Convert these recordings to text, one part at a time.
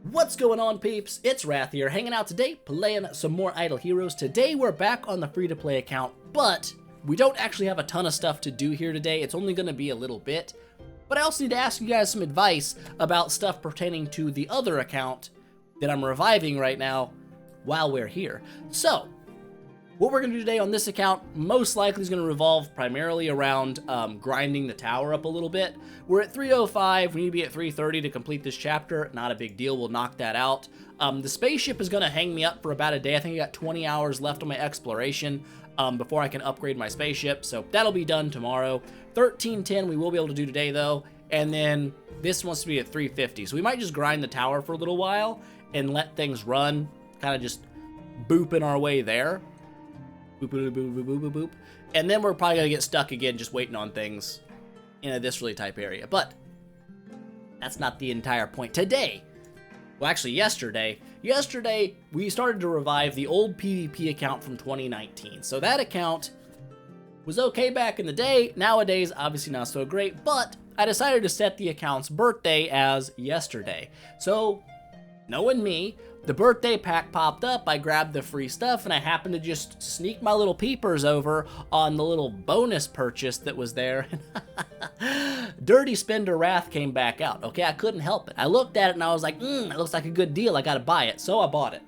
What's going on, peeps? It's Wrath here, hanging out today, playing some more Idle Heroes. Today we're back on the free-to-play account, but we don't actually have a ton of stuff to do here today. It's only going to be a little bit. But I also need to ask you guys some advice about stuff pertaining to the other account that I'm reviving right now while we're here. So, what we're going to do today on this account most likely is going to revolve primarily around grinding the tower up a little bit. We're at 305, we need to be at 330 to complete this chapter. Not a big deal, we'll knock that out. The spaceship is going to hang me up for about a day. I think I got 20 hours left on my exploration before I can upgrade my spaceship, so that'll be done tomorrow. 1310 we will be able to do today though, and then this wants to be at 350. So we might just grind the tower for a little while and let things run, kind of just booping our way there. Boop, boop, boop, boop, boop, boop, boop. And then we're probably going to get stuck again just waiting on things in a this really type area. But that's not the entire point. Today, well actually yesterday we started to revive the old PvP account from 2019. So that account was okay back in the day. Nowadays, obviously not so great, but I decided to set the account's birthday as yesterday. So, knowing me, the birthday pack popped up, I grabbed the free stuff, and I happened to just sneak my little peepers over on the little bonus purchase that was there. Dirty Spender Wrath came back out. Okay, I couldn't help it. I looked at it and I was like, it looks like a good deal, I gotta buy it, so I bought it.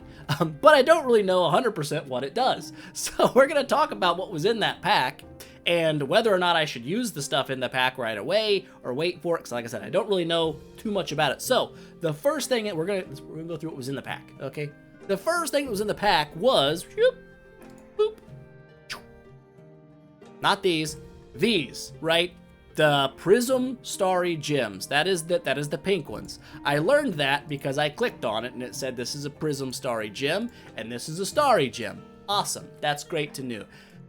But I don't really know 100% what it does. So we're gonna talk about what was in that pack, and whether or not I should use the stuff in the pack right away or wait for it, because like I said, I don't really know too much about it. So the first thing that we're gonna go through what was in the pack, okay? The first thing that was in the pack was, whoop, boop, not these, right? The Prism Starry Gems. That is the pink ones. I learned that because I clicked on it and it said this is a Prism Starry Gem and this is a Starry Gem. Awesome, that's great to know.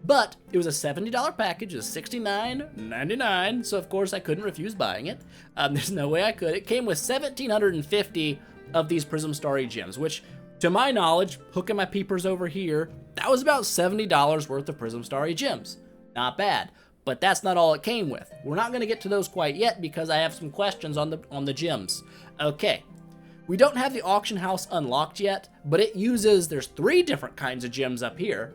But it was a $70 package, it was $69.99, so of course I couldn't refuse buying it. There's no way I could. It came with 1,750 of these Prism Starry Gems, which, to my knowledge, hooking my peepers over here, that was about $70 worth of Prism Starry Gems. Not bad, but that's not all it came with. We're not going to get to those quite yet because I have some questions on the gems. Okay, we don't have the auction house unlocked yet, but it uses, there's 3 different kinds of gems up here.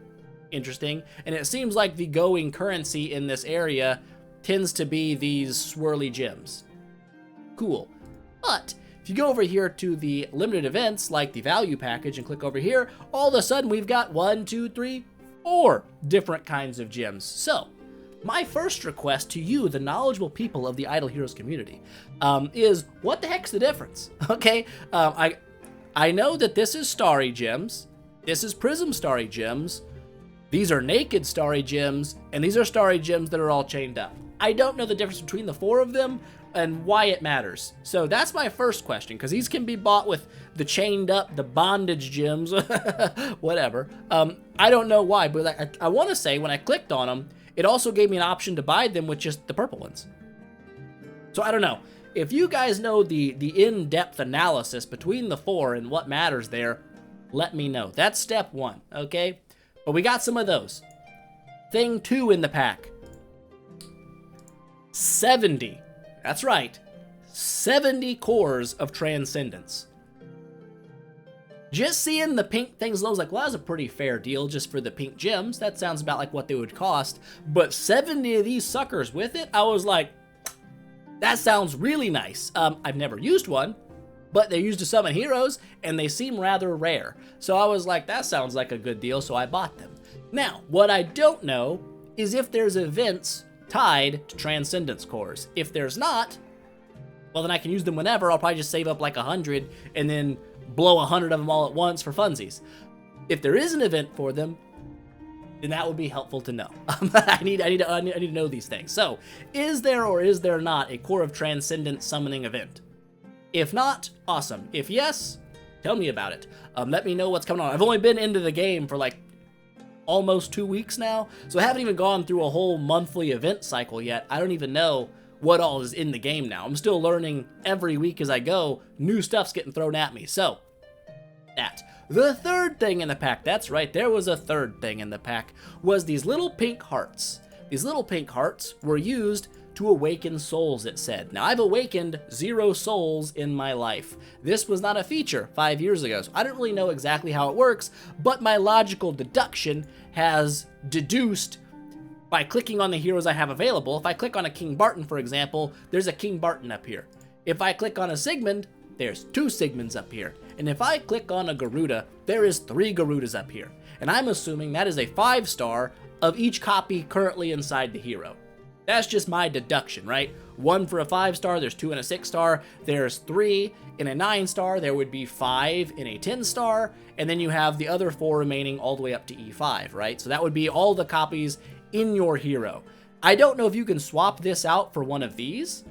Interesting, and it seems like the going currency in this area tends to be these swirly gems. Cool. But if you go over here to the limited events like the value package and click over here, all of a sudden we've got 1, 2, 3, 4 different kinds of gems. So my first request to you, the knowledgeable people of the Idle Heroes community, is what the heck's the difference? Okay, I know that this is Starry Gems, this is Prism Starry Gems, these are Naked Starry Gems, and these are Starry Gems that are all chained up. I don't know the difference between the 4 of them and why it matters. So that's my first question, because these can be bought with the chained up, the bondage gems, whatever. I don't know why, but I want to say when I clicked on them, it also gave me an option to buy them with just the purple ones. So I don't know. If you guys know the in-depth analysis between the 4 and what matters there, let me know. That's step 1, okay? But we got some of those. Thing 2 in the pack. 70. That's right. 70 cores of Transcendence. Just seeing the pink things, I was like, well, that's a pretty fair deal just for the pink gems. That sounds about like what they would cost. But 70 of these suckers with it, I was like, that sounds really nice. I've never used one, but they're used to summon heroes, and they seem rather rare. So I was like, that sounds like a good deal, so I bought them. Now, what I don't know is if there's events tied to Transcendence cores. If there's not, well then I can use them whenever. I'll probably just save up like 100 and then blow 100 of them all at once for funsies. If there is an event for them, then that would be helpful to know. I need to know these things. So, is there or is there not a Core of Transcendence summoning event? If not, awesome. If yes, tell me about it. Let me know what's coming on. I've only been into the game for like almost 2 weeks now, so I haven't even gone through a whole monthly event cycle yet. I don't even know what all is in the game now. I'm still learning every week as I go. New stuff's getting thrown at me, so that. The third thing in the pack, that's right, there was a third thing in the pack, was these little pink hearts. These little pink hearts were used to awaken souls, it said. Now, I've awakened 0 souls in my life. This was not a feature 5 years ago, so I don't really know exactly how it works, but my logical deduction has deduced by clicking on the heroes I have available. If I click on a King Barton, for example, there's a King Barton up here. If I click on a Sigmund, there's 2 Sigmunds up here. And if I click on a Garuda, there is 3 Garudas up here. And I'm assuming that is a 5-star of each copy currently inside the hero. That's just my deduction, right? 1 for a 5-star, there's 2 in a 6-star, there's 3 in a 9-star, there would be 5 in a 10-star, and then you have the other 4 remaining all the way up to E5, right? So that would be all the copies in your hero. I don't know if you can swap this out for one of these.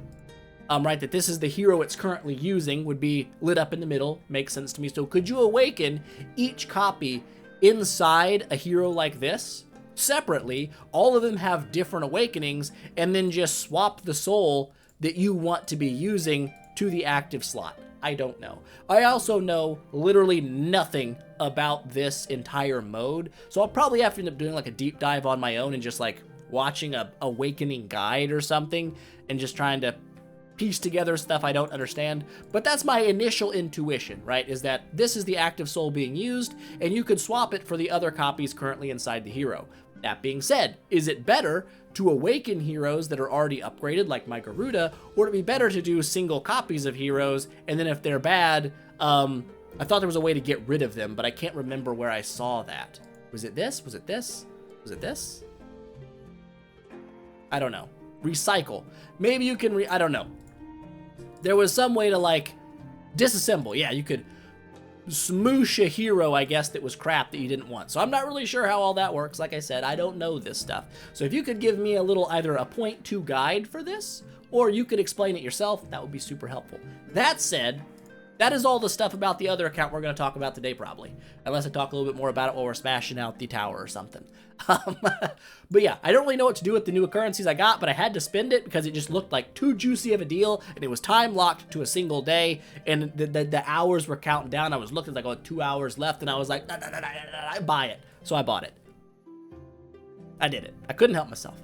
Right, that this is the hero it's currently using, would be lit up in the middle, makes sense to me. So could you awaken each copy inside a hero like this separately? All of them have different awakenings, and then just swap the soul that you want to be using to the active slot. I don't know. I also know literally nothing about this entire mode, so I'll probably have to end up doing like a deep dive on my own and just like watching a awakening guide or something and just trying to piece together stuff I don't understand. But that's my initial intuition, right? Is that this is the active soul being used, and you could swap it for the other copies currently inside the hero. That being said, is it better to awaken heroes that are already upgraded, like my Garuda, or would it be better to do single copies of heroes, and then if they're bad, I thought there was a way to get rid of them, but I can't remember where I saw that. Was it this? Was it this? Was it this? I don't know. Recycle. Maybe you can I don't know. There was some way to, like, disassemble. Yeah, you could smoosh a hero, I guess, that was crap that you didn't want. So I'm not really sure how all that works. Like I said, I don't know this stuff. So if you could give me a little, either a 0.2 guide for this, or you could explain it yourself, that would be super helpful. That said, that is all the stuff about the other account we're going to talk about today, probably. Unless I talk a little bit more about it while we're smashing out the tower or something. But yeah, I don't really know what to do with the new currencies I got, but I had to spend it because it just looked like too juicy of a deal, and it was time locked to a single day, and the hours were counting down. I was looking like, 2 hours left, and I was like, nah, buy it. So I bought it. I did it. I couldn't help myself.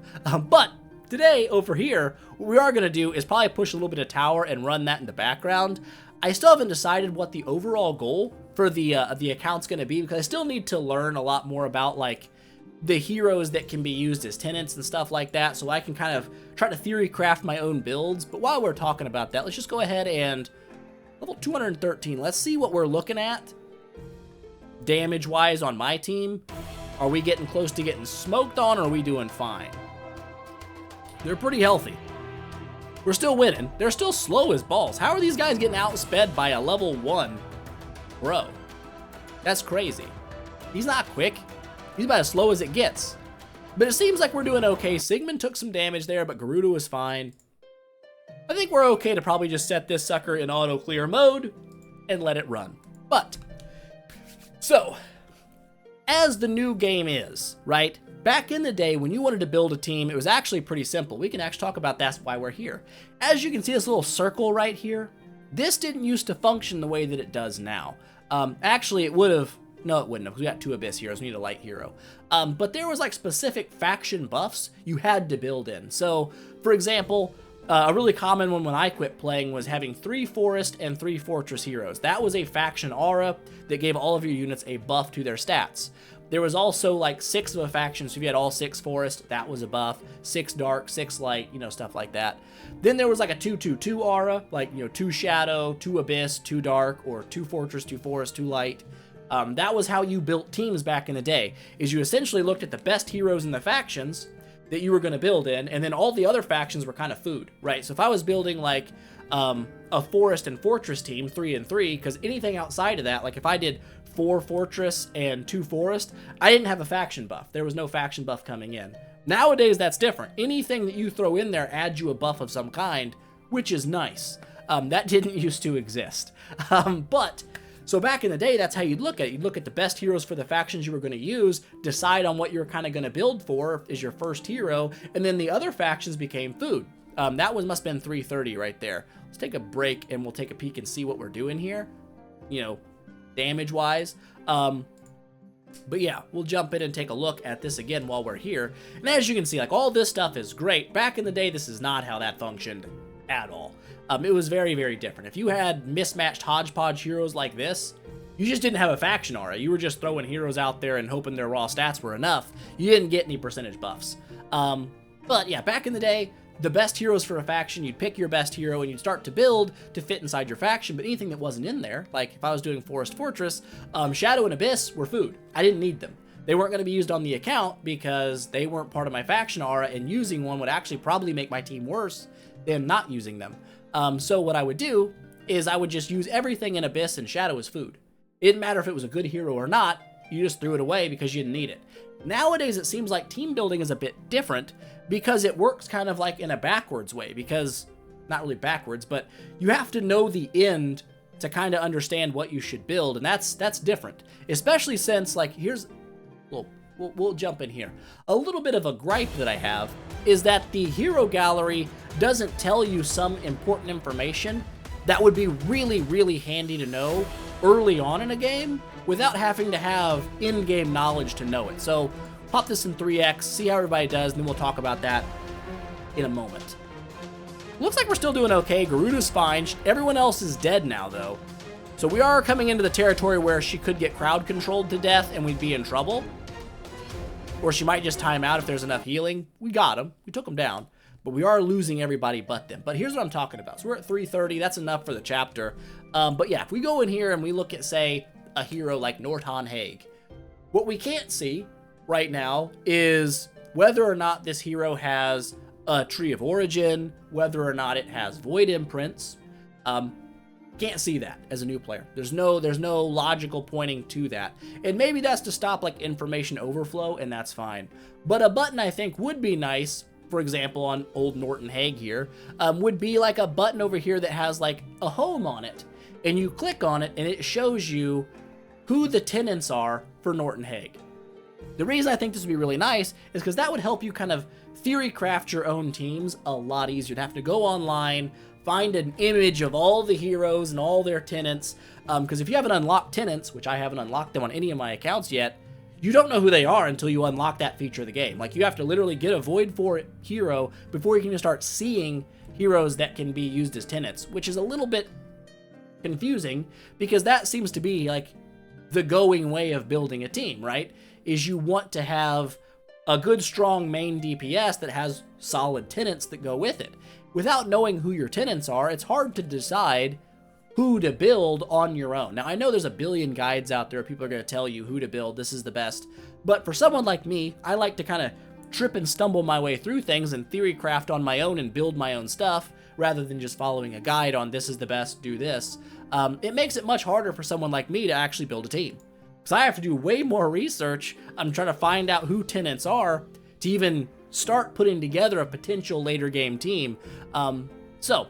But today, over here, what we are going to do is probably push a little bit of tower and run that in the background. I still haven't decided what the overall goal for the account's going to be, because I still need to learn a lot more about, like, the heroes that can be used as tenants and stuff like that, so I can kind of try to theory craft my own builds. But while we're talking about that, let's just go ahead and level 213. Let's see what we're looking at damage-wise on my team. Are we getting close to getting smoked on, or are we doing fine? They're pretty healthy. We're still winning. They're still slow as balls. How are these guys getting outsped by a level 1? Bro, that's crazy. He's not quick. He's about as slow as it gets. But it seems like we're doing okay. Sigmund took some damage there, but Garuda was fine. I think we're okay to probably just set this sucker in auto clear mode and let it run. But, so, as the new game is, right? Back in the day, when you wanted to build a team, it was actually pretty simple. We can actually talk about that's why we're here. As you can see, this little circle right here, this didn't used to function the way that it does now. Actually, it would have. No, it wouldn't have, because we got 2 Abyss heroes. We need a light hero. But there was, like, specific faction buffs you had to build in. So, for example, a really common one when I quit playing was having 3 Forest and 3 Fortress heroes. That was a faction aura that gave all of your units a buff to their stats. There was also, like, 6 of a faction, so if you had all 6 Forest, that was a buff. 6 Dark, 6 Light, you know, stuff like that. Then there was, like, a 2-2-2 aura, like, you know, 2 Shadow, 2 Abyss, 2 Dark, or 2 Fortress, 2 Forest, 2 Light. That was how you built teams back in the day, is you essentially looked at the best heroes in the factions that you were going to build in, and then all the other factions were kind of food, right? So if I was building, like, a Forest and Fortress team, 3 and 3, because anything outside of that, like if I did 4 Fortress and 2 Forest, I didn't have a faction buff. There was no faction buff coming in. Nowadays, that's different. Anything that you throw in there adds you a buff of some kind, which is nice. That didn't used to exist. So back in the day, that's how you'd look at it. You'd look at the best heroes for the factions you were going to use, decide on what you're kind of going to build for as your first hero, and then the other factions became food. That must have been 330 right there. Let's take a break and we'll take a peek and see what we're doing here, you know, damage-wise. But yeah, we'll jump in and take a look at this again while we're here. And as you can see, like, all this stuff is great. Back in the day, this is not how that functioned at all. It was very, very different. If you had mismatched hodgepodge heroes like this, you just didn't have a faction aura. You were just throwing heroes out there and hoping their raw stats were enough. You didn't get any percentage buffs. But yeah, back in the day, the best heroes for a faction, you'd pick your best hero and you'd start to build to fit inside your faction, but anything that wasn't in there, like if I was doing Forest Fortress, Shadow and Abyss were food. I didn't need them. They weren't going to be used on the account because they weren't part of my faction aura, and using one would actually probably make my team worse than not using them. So what I would do is I would just use everything in Abyss and Shadow as food. It didn't matter if it was a good hero or not, you just threw it away because you didn't need it. Nowadays, it seems like team building is a bit different because it works kind of like in a backwards way, because, not really backwards, but you have to know the end to kind of understand what you should build, and that's different. Especially since, like, here's, well, we'll jump in here. A little bit of a gripe that I have is that the hero gallery doesn't tell you some important information that would be really, really handy to know early on in a game without having to have in-game knowledge to know it. So pop this in 3x, see how everybody does, and then we'll talk about that in a moment. Looks like we're still doing okay. Garuda's fine. Everyone else is dead now, though. So we are coming into the territory where she could get crowd controlled to death and we'd be in trouble. Or she might just time out if there's enough healing. We got him. We took him down. But we are losing everybody but them. But here's what I'm talking about. So we're at 330. That's enough for the chapter. But yeah, if we go in here and we look at, say, a hero like Norton Hague, what we can't see right now is whether or not this hero has a Tree of Origin, whether or not it has Void Imprints. Can't see that as a new player. There's no logical pointing to that. And maybe that's to stop like information overflow, and that's fine. But a button I think would be nice, for example, on old Norton Hague here, would be like a button over here that has like a home on it. And you click on it and it shows you who the tenants are for Norton Hague. The reason I think this would be really nice is because that would help you kind of theory craft your own teams a lot easier. You'd have to go online, find an image of all the heroes and all their tenants, because if you haven't unlocked tenants, which I haven't unlocked them on any of my accounts yet, you don't know who they are until you unlock that feature of the game. Like, you have to literally get a Void for hero before you can start seeing heroes that can be used as tenants, which is a little bit confusing because that seems to be like the going way of building a team, right? Is you want to have a good, strong main DPS that has solid tenants that go with it. Without knowing who your tenants are, it's hard to decide who to build on your own. Now, I know there's a billion guides out there. People are going to tell you who to build. This is the best. But for someone like me, I like to kind of trip and stumble my way through things and theory craft on my own and build my own stuff rather than just following a guide on this is the best, do this. It makes it much harder for someone like me to actually build a team. Because I have to do way more research. I'm trying to find out who tenants are to even start putting together a potential later game team. So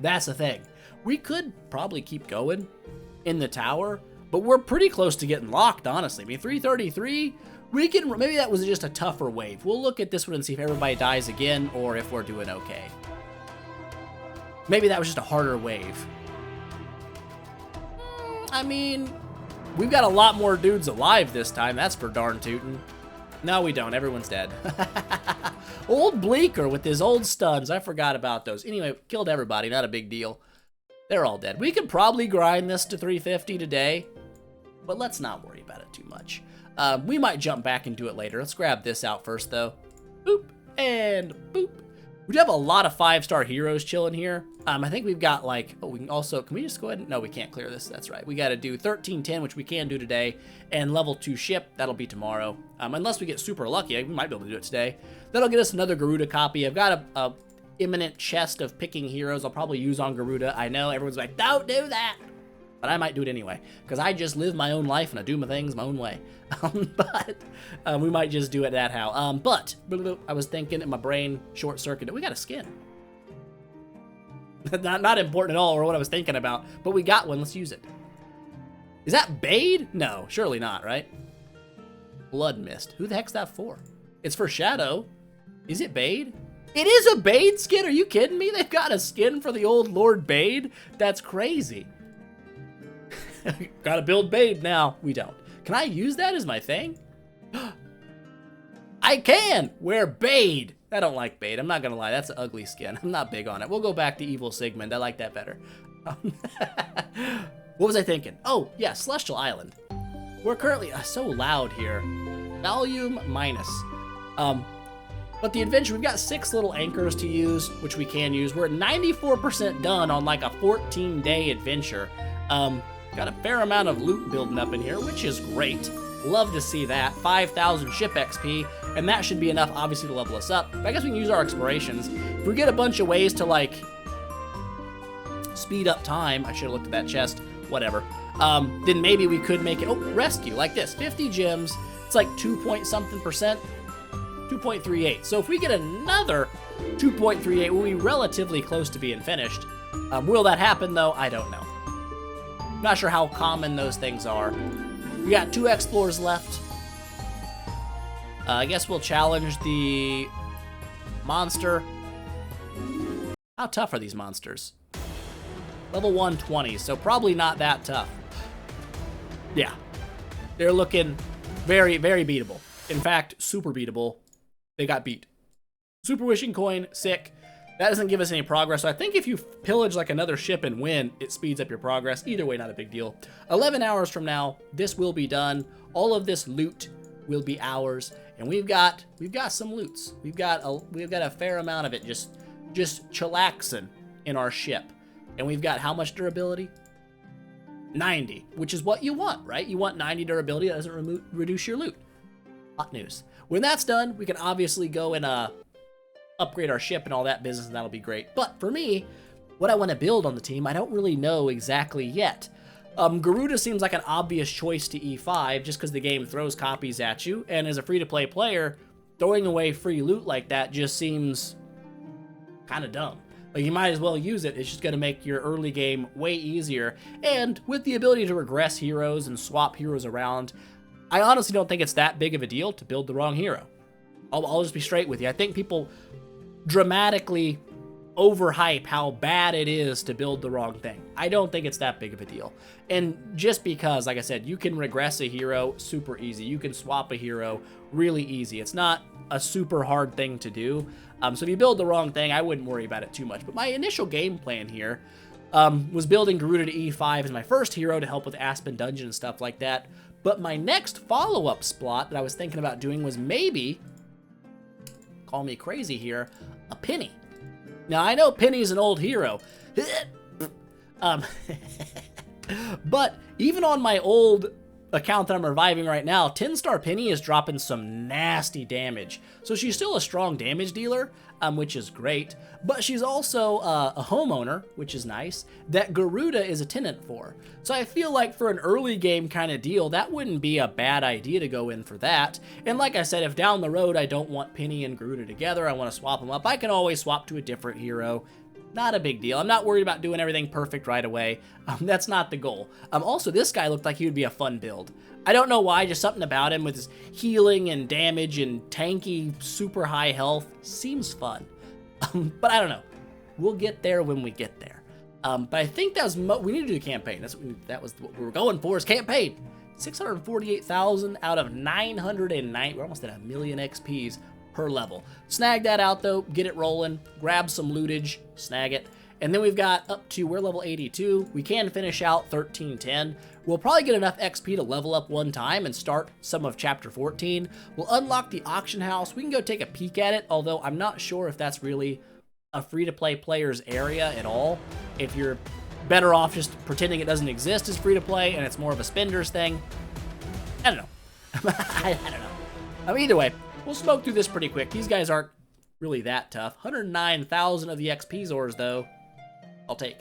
that's the thing. We could probably keep going in the tower, but we're pretty close to getting locked, honestly. I mean, 333, we can, maybe that was just a tougher wave. We'll look at this one and see if everybody dies again or if we're doing okay. Maybe that was just a harder wave. I mean, we've got a lot more dudes alive this time, that's for darn tootin'. No, we don't. Everyone's dead. Old Bleaker with his old stuns. I forgot about those. Anyway, killed everybody. Not a big deal. They're all dead. We could probably grind this to 350 today, but let's not worry about it too much. We might jump back and do it later. Let's grab this out first, though. Boop and boop. We do have a lot of 5-star heroes chilling here. I think we've got like, oh, we can also, can we just go ahead and, no, we can't clear this. That's right. We got to do 1310, which we can do today, and level 2 ship. That'll be tomorrow. Unless we get super lucky, we might be able to do it today. That'll get us another Garuda copy. I've got a imminent chest of picking heroes I'll probably use on Garuda. I know everyone's like, don't do that. But I might do it anyway, because I just live my own life and I do my things my own way. But we might just do it that how. But I was thinking in my brain, short circuit, we got a skin. not important at all, or what I was thinking about, but we got one. Let's use it. Is that Bade? No, surely not, right? Blood Mist. Who the heck's that for? It's for Shadow. Is it Bade? It is a Bade skin. Are you kidding me? They've got a skin for the old Lord Bade. That's crazy. Gotta build Bade now. We don't, Can I use that as my thing? I can! Wear Bade! I don't like Bade, I'm not gonna lie, that's an ugly skin. I'm not big on it. We'll go back to Evil Sigmund, I like that better. What was I thinking? Oh, yeah, Celestial Island. We're currently so loud here. Volume minus. But the adventure, we've got 6 little anchors to use, which we can use. We're at 94% done on like a 14-day adventure. Got a fair amount of loot building up in here, which is great. Love to see that. 5,000 ship XP, and that should be enough, obviously, to level us up. But I guess we can use our explorations. If we get a bunch of ways to, like, speed up time, I should have looked at that chest, whatever, then maybe we could make it, oh, rescue, like this, 50 gems, it's like 2-point-something%, 2.38. So if we get another 2.38, we'll be relatively close to being finished. Will that happen, though? I don't know. Not sure how common those things are. We got 2 explorers left. I guess we'll challenge the monster. How tough are these monsters? Level 120, so probably not that tough. Yeah, they're looking very, very beatable. In fact, super beatable. They got beat. Super Wishing Coin, sick. That doesn't give us any progress, so I think if you pillage like another ship and win, it speeds up your progress. Either way, not a big deal. 11 hours from now, this will be done. All of this loot will be ours, and we've got some loots. We've got a fair amount of it just chillaxing in our ship. And we've got how much durability? 90, which is what you want, right? You want 90 durability. That doesn't reduce your loot. Hot news. When that's done, we can obviously go and upgrade our ship and all that business, and that'll be great. But for me, what I want to build on the team, I don't really know exactly yet. Garuda seems like an obvious choice to E5 just because the game throws copies at you, and as a free-to-play player, throwing away free loot like that just seems kind of dumb. Like, you might as well use it. It's just going to make your early game way easier. And with the ability to regress heroes and swap heroes around, I honestly don't think it's that big of a deal to build the wrong hero. I'll just be straight with you. I think people dramatically overhype how bad it is to build the wrong thing. I don't think it's that big of a deal. And just because, like I said, you can regress a hero super easy. You can swap a hero really easy. It's not a super hard thing to do. So if you build the wrong thing, I wouldn't worry about it too much. But my initial game plan here was building Garuda to E5 as my first hero to help with Aspen Dungeon and stuff like that. But my next follow-up splot that I was thinking about doing was maybe, call me crazy here, a Penny. Now, I know Penny's an old hero. But even on my old account that I'm reviving right now, 10-star Penny is dropping some nasty damage. So she's still a strong damage dealer, which is great, but she's also a homeowner, which is nice, that Garuda is a tenant for. So I feel like for an early game kind of deal, that wouldn't be a bad idea to go in for that. And like I said, if down the road I don't want Penny and Garuda together, I want to swap them up, I can always swap to a different hero. Not a big deal. I'm not worried about doing everything perfect right away. That's not the goal. Also, this guy looked like he would be a fun build. I don't know why, just something about him with his healing and damage and tanky, super high health seems fun. But I don't know. We'll get there when we get there. But I think that was we need to do a campaign. That was what we were going for, is campaign. 648,000 out of 909. We're almost at 1,000,000 XPs per level. Snag that out though, get it rolling, grab some lootage, snag it, and then we've got up to, we're level 82, we can finish out 1310. We'll probably get enough XP to level up one time and start some of chapter 14. We'll unlock the auction house, we can go take a peek at it, although I'm not sure if that's really a free-to-play player's area at all. If you're better off just pretending it doesn't exist as free-to-play and it's more of a spender's thing. I don't know. I don't know. Either way, we'll smoke through this pretty quick. These guys aren't really that tough. 109,000 of the XP Zors, though, I'll take.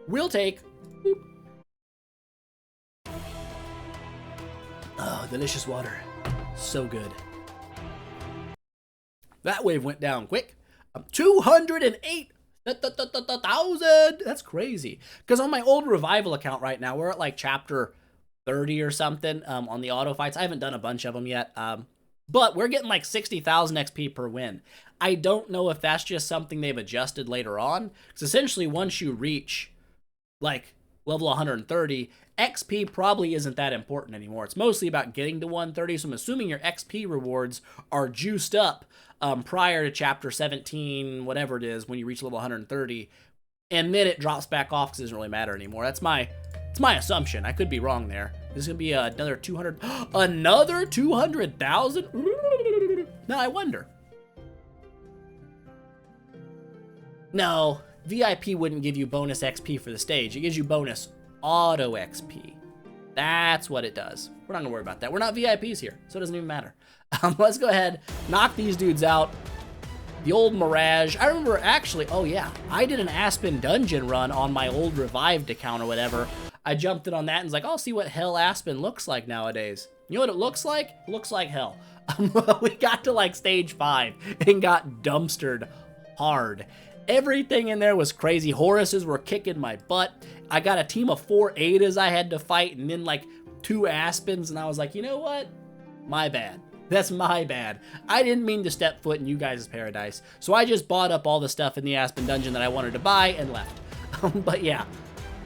We'll take... Whoop. Oh, delicious water. So good. That wave went down quick. 208,000! That's crazy. Because on my old revival account right now, we're at like chapter 30 or something on the auto fights. I haven't done a bunch of them yet. But we're getting like 60,000 XP per win. I don't know if that's just something they've adjusted later on. Because essentially, once you reach like level 130, XP probably isn't that important anymore. It's mostly about getting to 130, so I'm assuming your XP rewards are juiced up prior to chapter 17, whatever it is, when you reach level 130, and then it drops back off because it doesn't really matter anymore. It's my assumption. I could be wrong there. This is going to be another 200, another 200,000? Now I wonder. No, VIP wouldn't give you bonus XP for the stage. It gives you bonus auto XP. That's what it does. We're not gonna worry about that. We're not VIPs here, so it doesn't even matter. Let's go ahead, knock these dudes out. The old Mirage. I remember actually, oh yeah, I did an Aspen dungeon run on my old revived account or whatever. I jumped in on that and was like, I'll see what hell Aspen looks like nowadays. You know what it looks like? It looks like hell. We got to like stage 5 and got dumpstered hard. Everything in there was crazy. Horuses were kicking my butt. I got a team of 4 Adas I had to fight, and then like 2 Aspens, and I was like, you know what? My bad. That's my bad. I didn't mean to step foot in you guys' paradise, so I just bought up all the stuff in the Aspen dungeon that I wanted to buy and left. But yeah,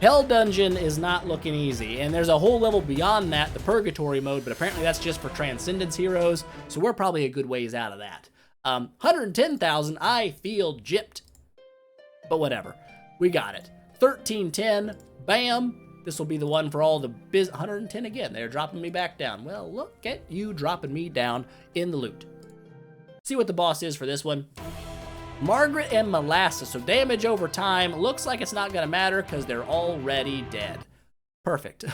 Hell Dungeon is not looking easy, and there's a whole level beyond that, the Purgatory mode, but apparently that's just for Transcendence heroes, so we're probably a good ways out of that. 110,000, I feel gypped. But whatever, we got it. 1310, bam. This will be the one for all the 110 again. They're dropping me back down. Well, look at you dropping me down in the loot. See what the boss is for this one. Margaret and Molasses. So damage over time. Looks like it's not going to matter because they're already dead. Perfect.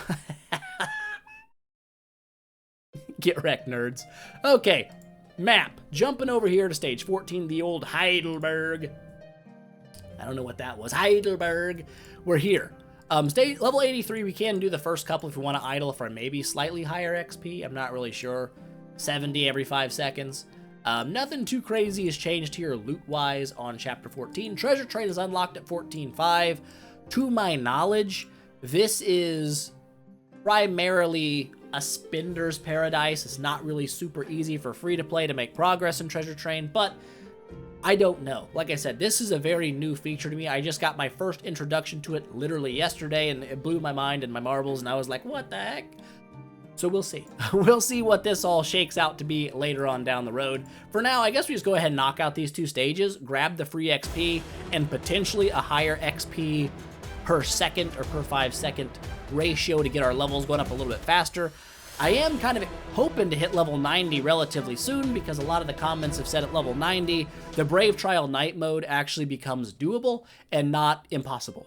Get wrecked, nerds. Okay, map. Jumping over here to stage 14, the old Heidelberg. I don't know what that was. Heidelberg. We're here. Stage level 83, we can do the first couple if we want to idle for maybe slightly higher XP. I'm not really sure. 70 every 5 seconds. Nothing too crazy has changed here loot-wise on Chapter 14. Treasure Trade is unlocked at 14.5. To my knowledge, this is primarily a spender's paradise. It's not really super easy for free-to-play to make progress in Treasure Train, but I don't know. Like I said, this is a very new feature to me. I just got my first introduction to it literally yesterday, and it blew my mind and my marbles, and I was like, what the heck? So we'll see. We'll see what this all shakes out to be later on down the road. For now, I guess we just go ahead and knock out these 2 stages, grab the free XP, and potentially a higher XP per second or per 5-second ratio to get our levels going up a little bit faster. I am kind of hoping to hit level 90 relatively soon because a lot of the comments have said at level 90, the Brave Trial Night mode actually becomes doable and not impossible.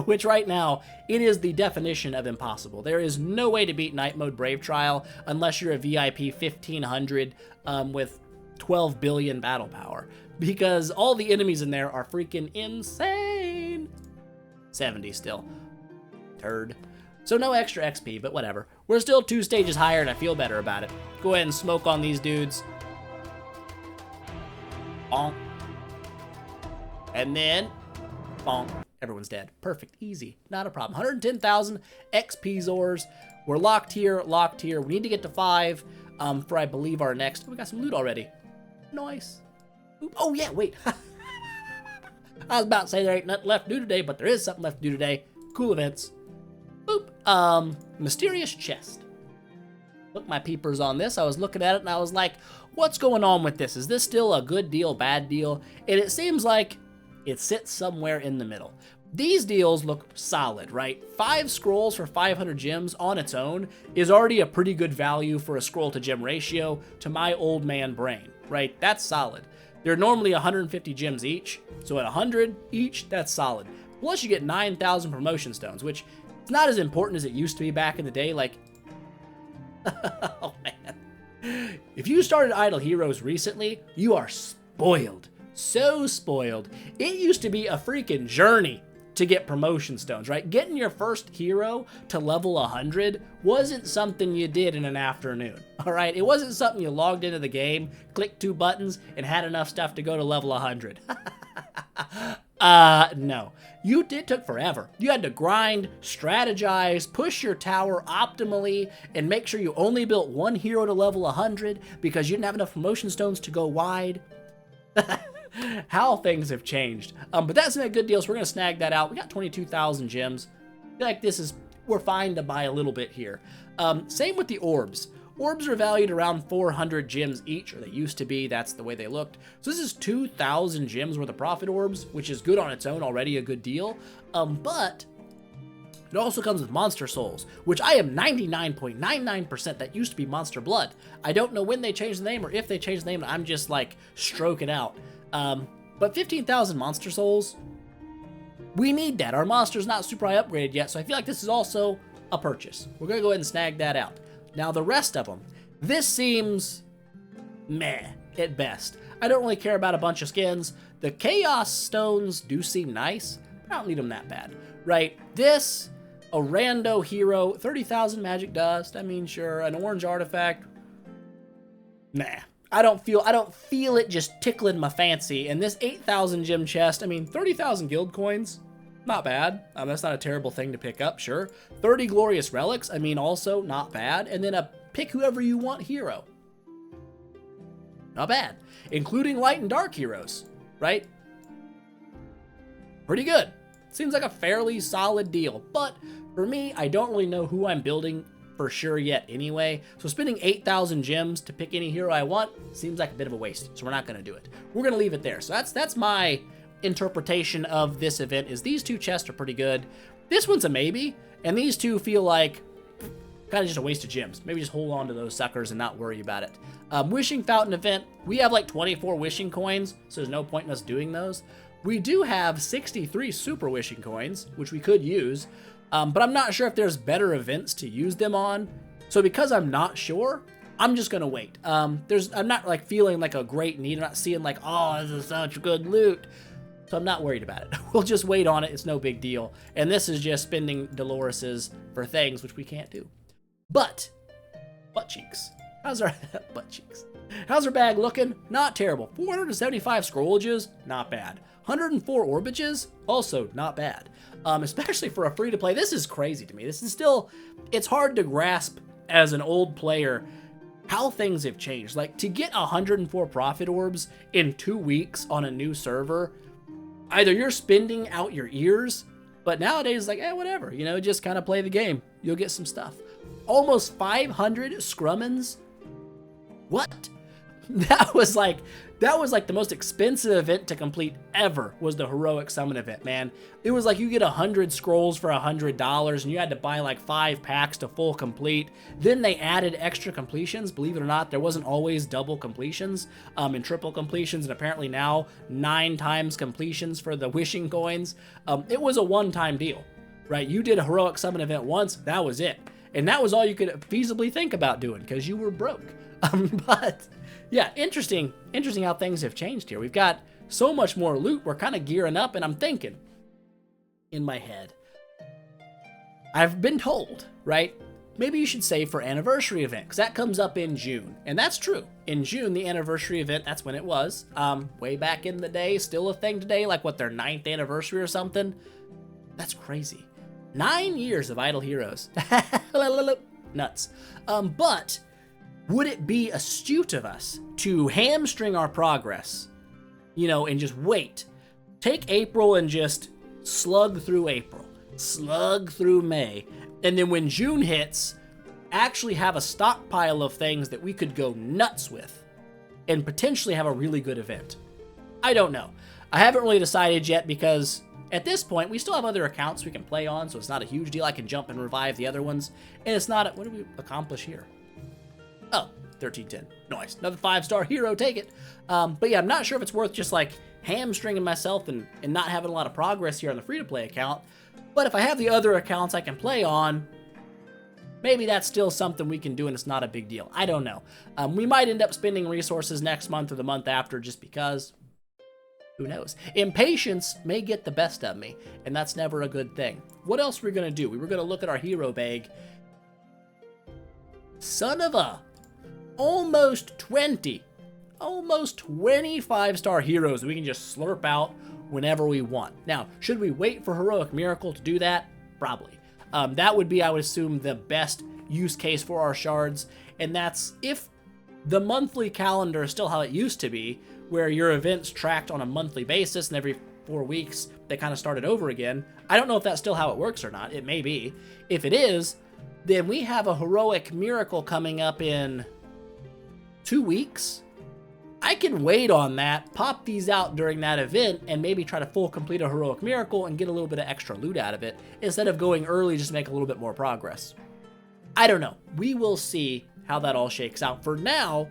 Which right now, it is the definition of impossible. There is no way to beat Night Mode Brave Trial unless you're a VIP 1500 with 12 billion battle power. Because all the enemies in there are freaking insane. 70 still. Turd. So no extra XP, but whatever. We're still 2 stages higher, and I feel better about it. Go ahead and smoke on these dudes. Bonk. And then, bonk. Everyone's dead. Perfect. Easy. Not a problem. 110,000 XP Zors. We're locked here, locked here. We need to get to 5 for, I believe, our next. We got some loot already. Nice. Oop. Oh, yeah, wait. I was about to say there ain't nothing left to do today, but there is something left to do today. Cool events. Boop. Mysterious chest. Look, my peepers on this. I was looking at it and I was like, what's going on with this? Is this still a good deal, bad deal? And it seems like it sits somewhere in the middle. These deals look solid, right? 5 scrolls for 500 gems on its own is already a pretty good value for a scroll to gem ratio to my old man brain, right? That's solid. They're normally 150 gems each, so at 100 each, that's solid. Plus you get 9,000 promotion stones, which it's not as important as it used to be back in the day. Like, oh man. If you started Idle Heroes recently, you are spoiled. So spoiled. It used to be a freaking journey to get promotion stones, right? Getting your first hero to level 100 wasn't something you did in an afternoon, all right? It wasn't something you logged into the game, clicked 2 buttons, and had enough stuff to go to level 100. No. It took forever. You had to grind, strategize, push your tower optimally, and make sure you only built 1 hero to level 100 because you didn't have enough promotion stones to go wide. How things have changed. But that's a good deal, so we're going to snag that out. We got 22,000 gems. feel like we're fine to buy a little bit here. Same with the orbs. Orbs are valued around 400 gems each, or they used to be. That's the way they looked. So this is 2,000 gems worth of profit orbs, which is good on its own, already a good deal. But it also comes with monster souls, which I am 99.99% that used to be monster blood. I don't know when they changed the name or if they changed the name. I'm just like stroking out. But 15,000 monster souls, we need that. Our monster's not super high upgraded yet, so I feel like this is also a purchase. We're going to go ahead and snag that out. Now, the rest of them, this seems meh at best. I don't really care about a bunch of skins. The Chaos Stones do seem nice. I don't need them that bad, right? This, a rando hero, 30,000 magic dust. I mean, sure, an orange artifact. Nah, I don't feel it just tickling my fancy. And this 8,000 gem chest, I mean, 30,000 guild coins. Not bad. That's not a terrible thing to pick up, sure. 30 glorious relics, I mean, also not bad. And then a pick whoever you want hero. Not bad. Including light and dark heroes, right? Pretty good. Seems like a fairly solid deal. But for me, I don't really know who I'm building for sure yet anyway. So spending 8,000 gems to pick any hero I want seems like a bit of a waste. So we're not going to do it. We're going to leave it there. So that's my interpretation of this event, is these two chests are pretty good. This one's a maybe, and these two feel like kind of just a waste of gems. Maybe just hold on to those suckers and not worry about it. Wishing Fountain event, we have like 24 wishing coins, so there's no point in us doing those. We do have 63 super wishing coins, which we could use, but I'm not sure if there's better events to use them on. So because I'm not sure, I'm just gonna wait. I'm not like feeling like a great need. I'm not seeing like, oh, this is such good loot. So I'm not worried about it. We'll just wait on it. It's no big deal. And this is just spending Dolores's for things, which we can't do. But, butt cheeks. How's our butt cheeks? How's our bag looking? Not terrible. 475 scrollages, not bad. 104 orbages, also not bad. Especially for a free-to-play. This is crazy to me. This is still, it's hard to grasp as an old player how things have changed. Like, to get 104 profit orbs in 2 weeks on a new server, either you're spending out your ears, but nowadays, like, whatever, you know, just kind of play the game. You'll get some stuff. Almost 500 scrummins? What? That was like the most expensive event to complete ever, was the Heroic Summon event, man. It was like you get 100 scrolls for $100, and you had to buy like 5 packs to full complete. Then they added extra completions. Believe it or not, there wasn't always double completions and triple completions, and apparently now 9 times completions for the wishing coins. It was a one-time deal, right? You did a Heroic Summon event once, that was it. And that was all you could feasibly think about doing, because you were broke. But yeah, interesting how things have changed here. We've got so much more loot. We're kind of gearing up, and I'm thinking in my head, I've been told, right? Maybe you should save for anniversary event, because that comes up in June. And that's true. In June, the anniversary event, that's when it was. Way back in the day, still a thing today, like what, their 9th anniversary or something? That's crazy. 9 years of Idle Heroes. Nuts. But would it be astute of us to hamstring our progress, you know, and just wait? Take April and just slug through April, slug through May, and then when June hits, actually have a stockpile of things that we could go nuts with and potentially have a really good event. I don't know. I haven't really decided yet, because at this point, we still have other accounts we can play on, so it's not a huge deal. I can jump and revive the other ones, and it's not what did we accomplish here? Oh, 1310. Nice. Another 5-star hero, take it. But yeah, I'm not sure if it's worth just like hamstringing myself and not having a lot of progress here on the free-to-play account. But if I have the other accounts I can play on, maybe that's still something we can do and it's not a big deal. I don't know. We might end up spending resources next month or the month after just because. Who knows? Impatience may get the best of me, and that's never a good thing. What else were we going to do? We were going to look at our hero bag. Son of a... almost 25-star heroes that we can just slurp out whenever we want. Now, should we wait for Heroic Miracle to do that? Probably. That would be, I would assume, the best use case for our shards, and that's if the monthly calendar is still how it used to be, where your events tracked on a monthly basis, and every 4 weeks they kind of started over again. I don't know if that's still how it works or not. It may be. If it is, then we have a heroic miracle coming up in 2 weeks. I can wait on that, pop these out during that event, and maybe try to full complete a heroic miracle and get a little bit of extra loot out of it, instead of going early just to make a little bit more progress. I don't know. We will see how that all shakes out. For now,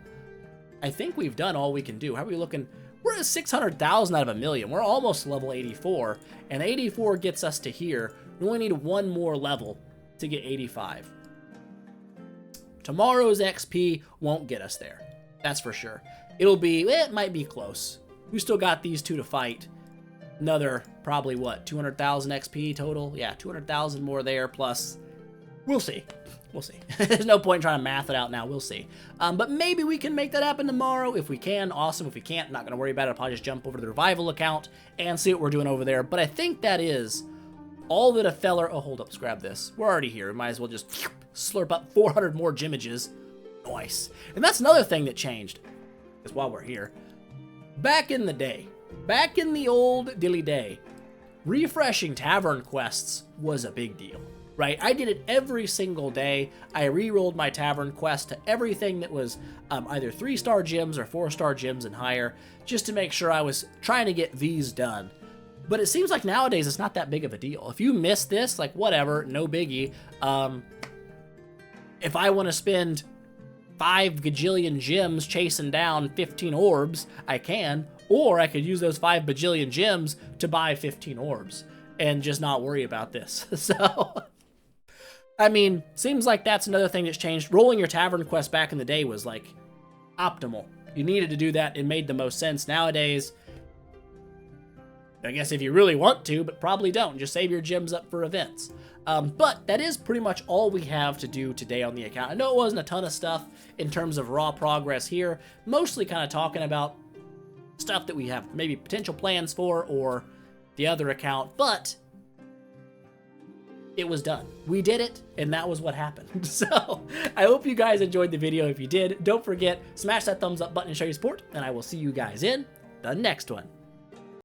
I think we've done all we can do. How are we looking? We're at 600,000 out of a million. We're almost level 84, and 84 gets us to here. We only need one more level to get 85. Tomorrow's XP won't get us there. That's for sure. It might be close. We still got these two to fight. Another, probably what, 200,000 XP total? Yeah, 200,000 more there, plus, we'll see. We'll see. There's no point in trying to math it out now. We'll see. But maybe we can make that happen tomorrow. If we can, awesome. If we can't, not going to worry about it. I'll probably just jump over to the revival account and see what we're doing over there. But I think that is all that a feller... Oh, hold up. Let's grab this. We're already here. We might as well just slurp up 400 more images. Nice. And that's another thing that changed. Because while we're here, back in the day, back in the old dilly day, refreshing tavern quests was a big deal, right? I did it every single day. I re-rolled my tavern quest to everything that was either 3-star gyms or 4-star gyms and higher, just to make sure I was trying to get these done. But it seems like nowadays it's not that big of a deal. If you miss this, like whatever, no biggie. If I want to spend 5 gajillion gems chasing down 15 orbs, I can, or I could use those 5 bajillion gems to buy 15 orbs and just not worry about this. So, I mean, seems like that's another thing that's changed. Rolling your tavern quest back in the day was like optimal. You needed to do that. It made the most sense. Nowadays, I guess if you really want to, but probably don't. Just save your gems up for events. But that is pretty much all we have to do today on the account. I know it wasn't a ton of stuff in terms of raw progress here, mostly kind of talking about stuff that we have maybe potential plans for or the other account, but it was done. We did it, and that was what happened. So I hope you guys enjoyed the video. If you did, don't forget, smash that thumbs up button to show your support, and I will see you guys in the next one.